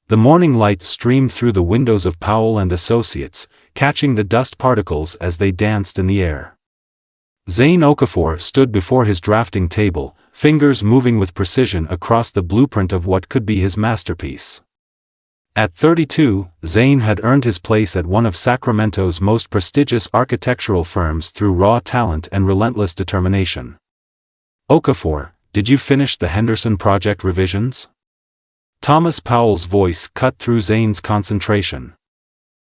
The morning light streamed through the windows of Powell and Associates, catching the dust particles as they danced in the air. Zane Okafor stood before his drafting table, fingers moving with precision across the blueprint of what could be his masterpiece. At 32, Zane had earned his place at one of Sacramento's most prestigious architectural firms through raw talent and relentless determination. "Okafor, did you finish the Henderson project revisions?" Thomas Powell's voice cut through Zane's concentration.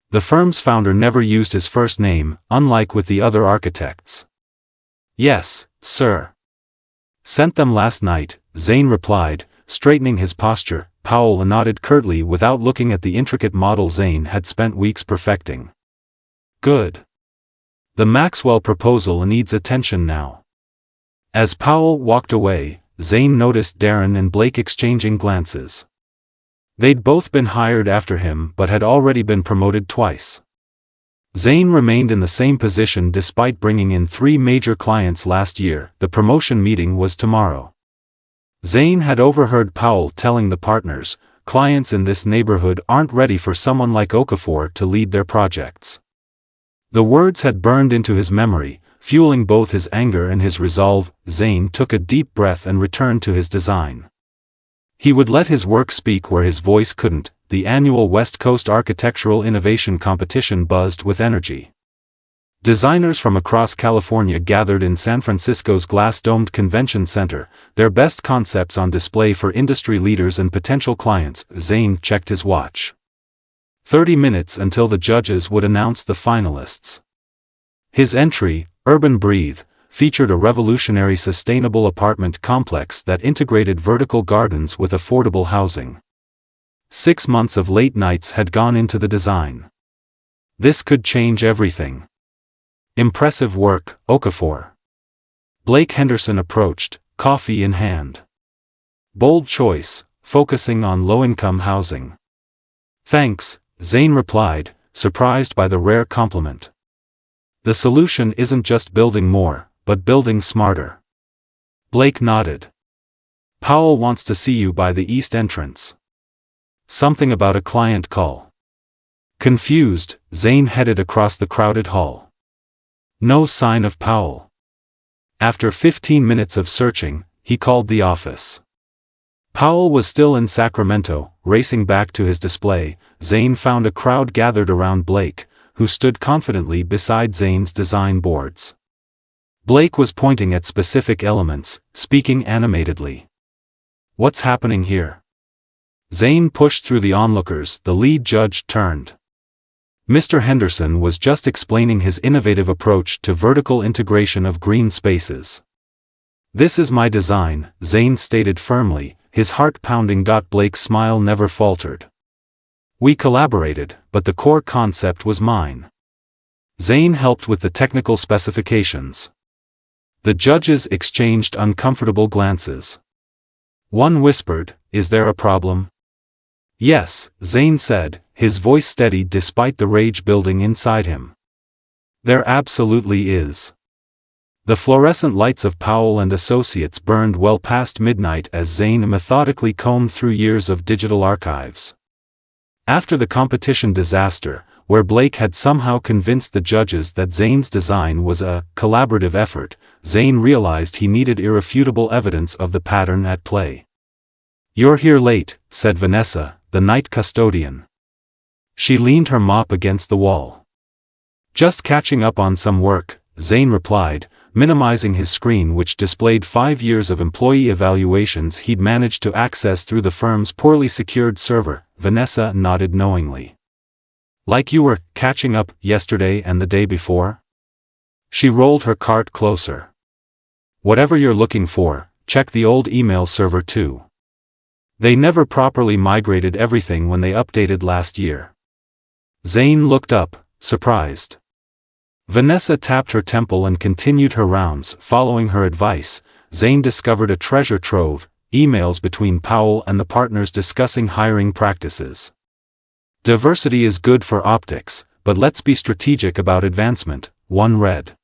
The firm's founder never used his first name, unlike with the other architects. "Yes, sir. Sent them last night," Zane replied, straightening his posture. Powell nodded curtly without looking at the intricate model Zane had spent weeks perfecting. "Good. The Maxwell proposal needs attention now." As Powell walked away, Zane noticed Darren and Blake exchanging glances. They'd both been hired after him but had already been promoted twice. Zane remained in the same position despite bringing in 3 major clients last year. The promotion meeting was tomorrow. Zane had overheard Powell telling the partners, "Clients in this neighborhood aren't ready for someone like Okafor to lead their projects." The words had burned into his memory, fueling both his anger and his resolve. Zane took a deep breath and returned to his design. He would let his work speak where his voice couldn't. The annual West Coast Architectural Innovation Competition buzzed with energy. Designers from across California gathered in San Francisco's glass-domed convention center, their best concepts on display for industry leaders and potential clients. Zane checked his watch. 30 minutes until the judges would announce the finalists. His entry, Urban Breathe, featured a revolutionary sustainable apartment complex that integrated vertical gardens with affordable housing. 6 months of late nights had gone into the design. This could change everything. "Impressive work, Okafor." Blake Henderson approached, coffee in hand. "Bold choice, focusing on low-income housing." "Thanks," Zane replied, surprised by the rare compliment. "The solution isn't just building more, but building smarter." Blake nodded. "Powell wants to see you by the east entrance." "Something about a client call." Confused, Zane headed across the crowded hall. No sign of Powell. After 15 minutes of searching, he called the office. Powell was still in Sacramento, racing back to his display. Zane found a crowd gathered around Blake, who stood confidently beside Zane's design boards. Blake was pointing at specific elements, speaking animatedly. "What's happening here?" Zane pushed through the onlookers. The lead judge turned. Mr. Henderson was just explaining his innovative approach to vertical integration of green spaces. "This is my design," Zane stated firmly, his heart pounding. Blake's smile never faltered. "We collaborated, but the core concept was mine." Zane helped with the technical specifications. The judges exchanged uncomfortable glances. One whispered, "Is there a problem?" "Yes," Zane said, his voice steady despite the rage building inside him. "There absolutely is." The fluorescent lights of Powell and Associates burned well past midnight as Zane methodically combed through years of digital archives. After the competition disaster, where Blake had somehow convinced the judges that Zane's design was a collaborative effort, Zane realized he needed irrefutable evidence of the pattern at play. "You're here late," said Vanessa, the night custodian. She leaned her mop against the wall. "Just catching up on some work," Zane replied, minimizing his screen which displayed 5 years of employee evaluations he'd managed to access through the firm's poorly secured server. Vanessa nodded knowingly. "Like you were catching up yesterday and the day before?" She rolled her cart closer. "Whatever you're looking for, check the old email server too. They never properly migrated everything when they updated last year." Zane looked up, surprised. Vanessa tapped her temple and continued her rounds. Following her advice, Zane discovered a treasure trove, emails between Powell and the partners discussing hiring practices. "Diversity is good for optics, but let's be strategic about advancement," one read.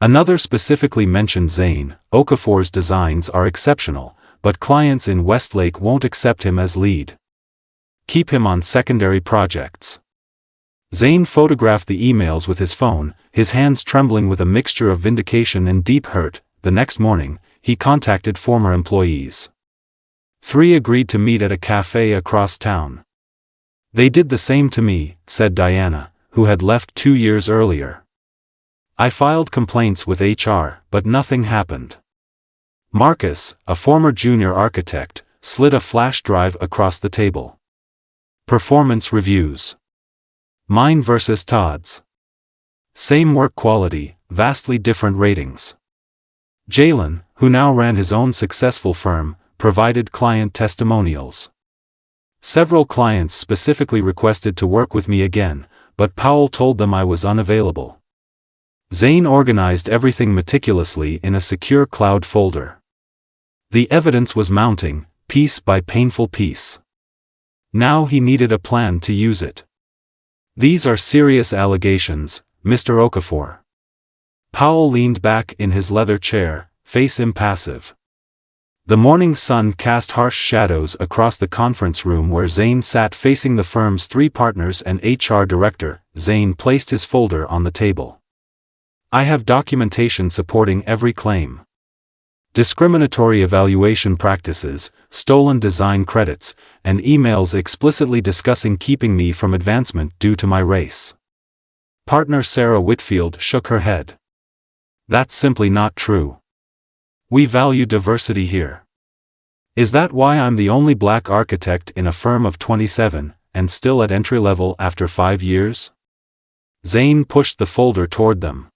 Another specifically mentioned Zane. "Okafor's designs are exceptional, but clients in Westlake won't accept him as lead. keep him on secondary projects. Zane photographed the emails with his phone, his hands trembling with a mixture of vindication and deep hurt. The next morning, he contacted former employees. 3 agreed to meet at a cafe across town. "They did the same to me," said Diana, who had left 2 years earlier. "I filed complaints with HR, but nothing happened." Marcus, a former junior architect, slid a flash drive across the table. "Performance reviews. Mine versus Todd's. Same work quality, vastly different ratings." Jalen, who now ran his own successful firm, provided client testimonials. "Several clients specifically requested to work with me again, but Powell told them I was unavailable." Zane organized everything meticulously in a secure cloud folder. The evidence was mounting, piece by painful piece. Now he needed a plan to use it. "These are serious allegations, Mr. Okafor." Powell leaned back in his leather chair, face impassive. The morning sun cast harsh shadows across the conference room where Zane sat facing the firm's 3 partners and HR director. Zane placed his folder on the table. "I have documentation supporting every claim. Discriminatory evaluation practices, stolen design credits, and emails explicitly discussing keeping me from advancement due to my race." Partner Sarah Whitfield shook her head. "That's simply not true. We value diversity here." "Is that why I'm the only black architect in a firm of 27, and still at entry level after 5 years?" Zane pushed the folder toward them.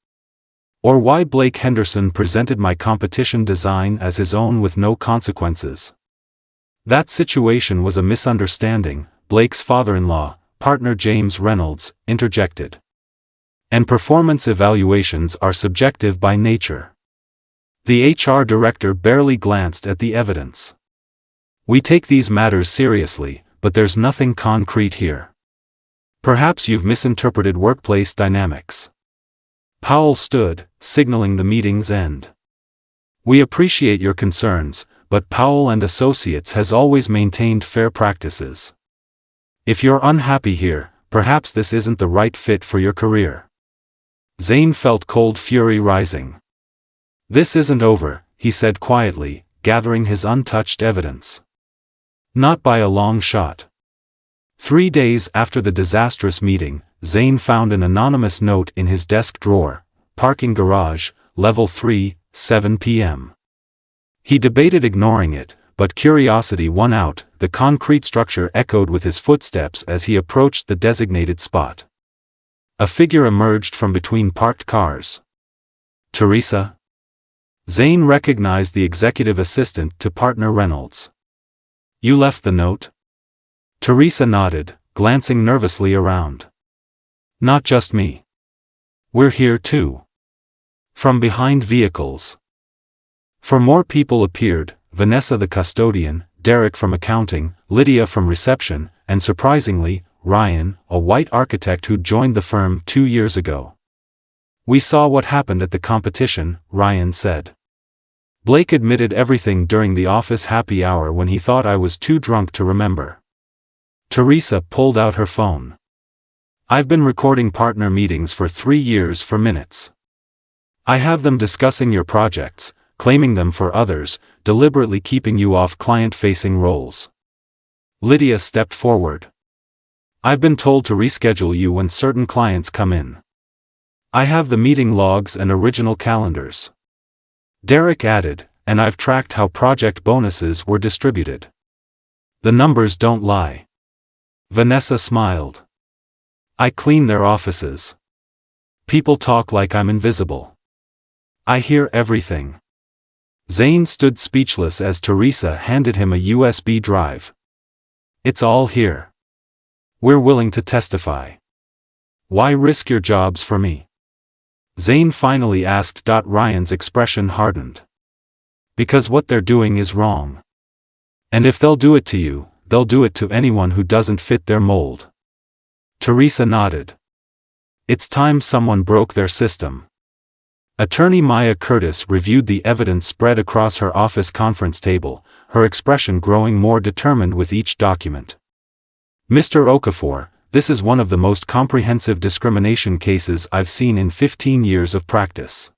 "Or why Blake Henderson presented my competition design as his own with no consequences?" "That situation was a misunderstanding," Blake's father-in-law, partner James Reynolds, interjected. "And performance evaluations are subjective by nature." The HR director barely glanced at the evidence. "We take these matters seriously, but there's nothing concrete here. Perhaps you've misinterpreted workplace dynamics." Powell stood, signaling the meeting's end. "We appreciate your concerns, but Powell and Associates has always maintained fair practices. If you're unhappy here, perhaps this isn't the right fit for your career." Zane felt cold fury rising. "This isn't over," he said quietly, gathering his untouched evidence. "Not by a long shot." 3 days after the disastrous meeting, Zane found an anonymous note in his desk drawer: "Parking garage, level 3, 7 p.m. He debated ignoring it, but curiosity won out. The concrete structure echoed with his footsteps as he approached the designated spot. A figure emerged from between parked cars. "Teresa?" Zane recognized the executive assistant to partner Reynolds. "You left the note?" Teresa nodded, glancing nervously around. "Not just me. We're here too." From behind vehicles. For more people appeared: Vanessa the custodian, Derek from accounting, Lydia from reception, and surprisingly, Ryan, a white architect who'd joined the firm 2 years ago. "We saw what happened at the competition," Ryan said. "Blake admitted everything during the office happy hour when he thought I was too drunk to remember." Teresa pulled out her phone. "I've been recording partner meetings for 3 years for minutes. I have them discussing your projects, claiming them for others, deliberately keeping you off client-facing roles." Lydia stepped forward. "I've been told to reschedule you when certain clients come in. I have the meeting logs and original calendars." Derek added, "And I've tracked how project bonuses were distributed. The numbers don't lie." Vanessa smiled. "I clean their offices. People talk like I'm invisible. I hear everything." Zane stood speechless as Teresa handed him a USB drive. "It's all here. We're willing to testify. Why risk your jobs for me?" Zane finally asked. Ryan's expression hardened. "Because what they're doing is wrong. And if they'll do it to you, they'll do it to anyone who doesn't fit their mold." Teresa nodded. "It's time someone broke their system." Attorney Maya Curtis reviewed the evidence spread across her office conference table, her expression growing more determined with each document. Mr. Okafor, this is one of the most comprehensive discrimination cases I've seen in 15 years of practice.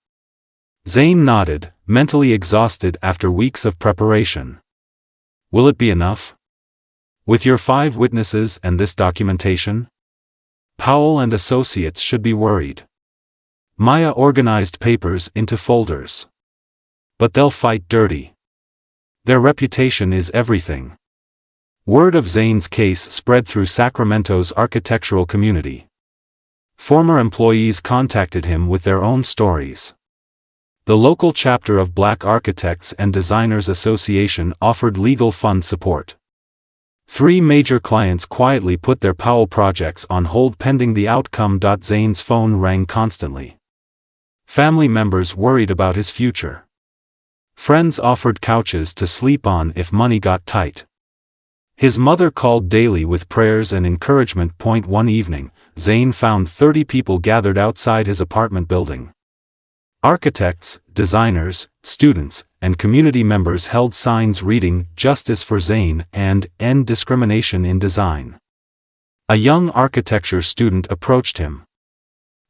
Zane nodded, mentally exhausted after weeks of preparation. Will it be enough? With your 5 witnesses and this documentation? Powell and Associates should be worried. Maya organized papers into folders. But they'll fight dirty. Their reputation is everything. Word of Zane's case spread through Sacramento's architectural community. Former employees contacted him with their own stories. The local chapter of Black Architects and Designers Association offered legal fund support. 3 major clients quietly put their Powell projects on hold pending the outcome. Zane's phone rang constantly. Family members worried about his future. Friends offered couches to sleep on if money got tight. His mother called daily with prayers and encouragement. One evening, Zane found 30 people gathered outside his apartment building. Architects, designers, students, and community members held signs reading "Justice for Zane" and "End Discrimination in Design." A young architecture student approached him.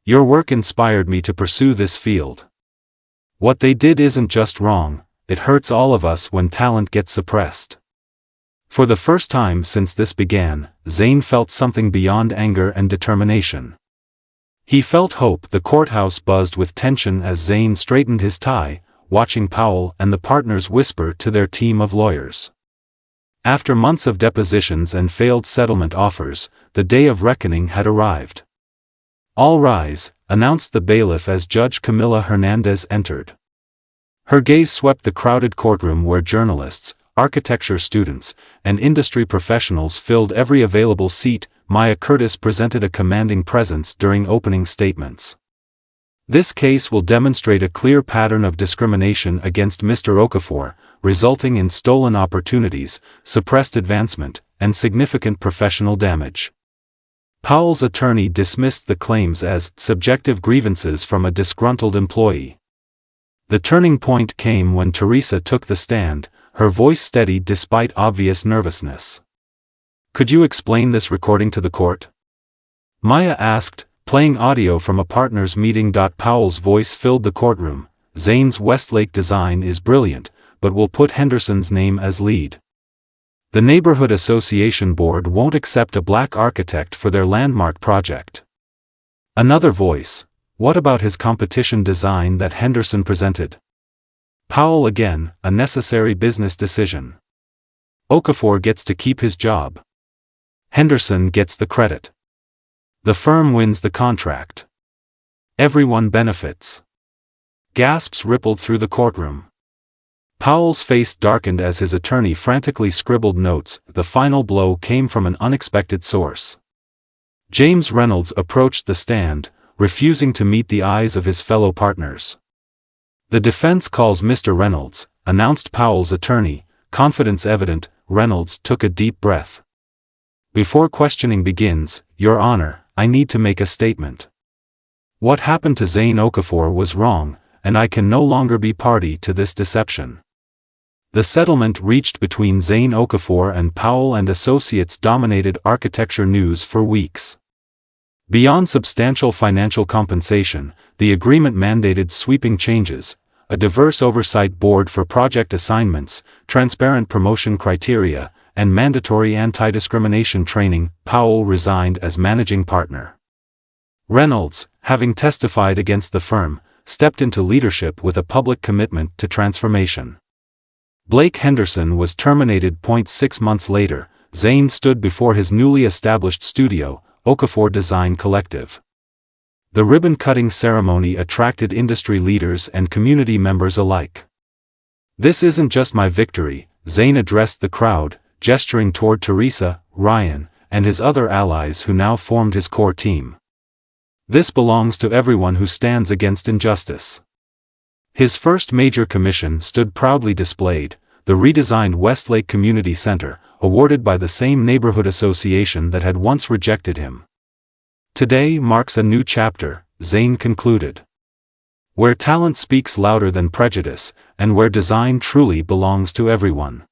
"Your work inspired me to pursue this field. What they did isn't just wrong, it hurts all of us when talent gets suppressed." For the first time since this began, Zane felt something beyond anger and determination. He felt hope. The courthouse buzzed with tension as Zane straightened his tie, watching Powell and the partners whisper to their team of lawyers. After months of depositions and failed settlement offers, the day of reckoning had arrived. "All rise," announced the bailiff as Judge Camila Hernandez entered. Her gaze swept the crowded courtroom where journalists, architecture students, and industry professionals filled every available seat. Maya Curtis presented a commanding presence during opening statements. "This case will demonstrate a clear pattern of discrimination against Mr. Okafor, resulting in stolen opportunities, suppressed advancement, and significant professional damage." Powell's attorney dismissed the claims as subjective grievances from a disgruntled employee. The turning point came when Teresa took the stand, her voice steady despite obvious nervousness. "Could you explain this recording to the court?" Maya asked, playing audio from a partners' meeting. Powell's voice filled the courtroom. "Zane's Westlake design is brilliant, but we'll put Henderson's name as lead. The Neighborhood Association Board won't accept a black architect for their landmark project." Another voice: "What about his competition design that Henderson presented?" Powell again: "A necessary business decision. Okafor gets to keep his job. Henderson gets the credit. The firm wins the contract. Everyone benefits." Gasps rippled through the courtroom. Powell's face darkened as his attorney frantically scribbled notes. The final blow came from an unexpected source. James Reynolds approached the stand, refusing to meet the eyes of his fellow partners. "The defense calls Mr. Reynolds," announced Powell's attorney, confidence evident. Reynolds took a deep breath. "Before questioning begins, Your Honor, I need to make a statement. What happened to Zane Okafor was wrong, and I can no longer be party to this deception." The settlement reached between Zane Okafor and Powell and Associates dominated architecture news for weeks. Beyond substantial financial compensation, the agreement mandated sweeping changes: a diverse oversight board for project assignments, transparent promotion criteria, and mandatory anti-discrimination training. Powell resigned as managing partner. Reynolds, having testified against the firm, stepped into leadership with a public commitment to transformation. Blake Henderson was terminated. 6 months later, Zane stood before his newly established studio, Okafor Design Collective. The ribbon-cutting ceremony attracted industry leaders and community members alike. "This isn't just my victory," Zane addressed the crowd, gesturing toward Teresa, Ryan, and his other allies who now formed his core team. "This belongs to everyone who stands against injustice." His first major commission stood proudly displayed: the redesigned Westlake Community Center, awarded by the same neighborhood association that had once rejected him. "Today marks a new chapter," Zane concluded. "Where talent speaks louder than prejudice, and where design truly belongs to everyone."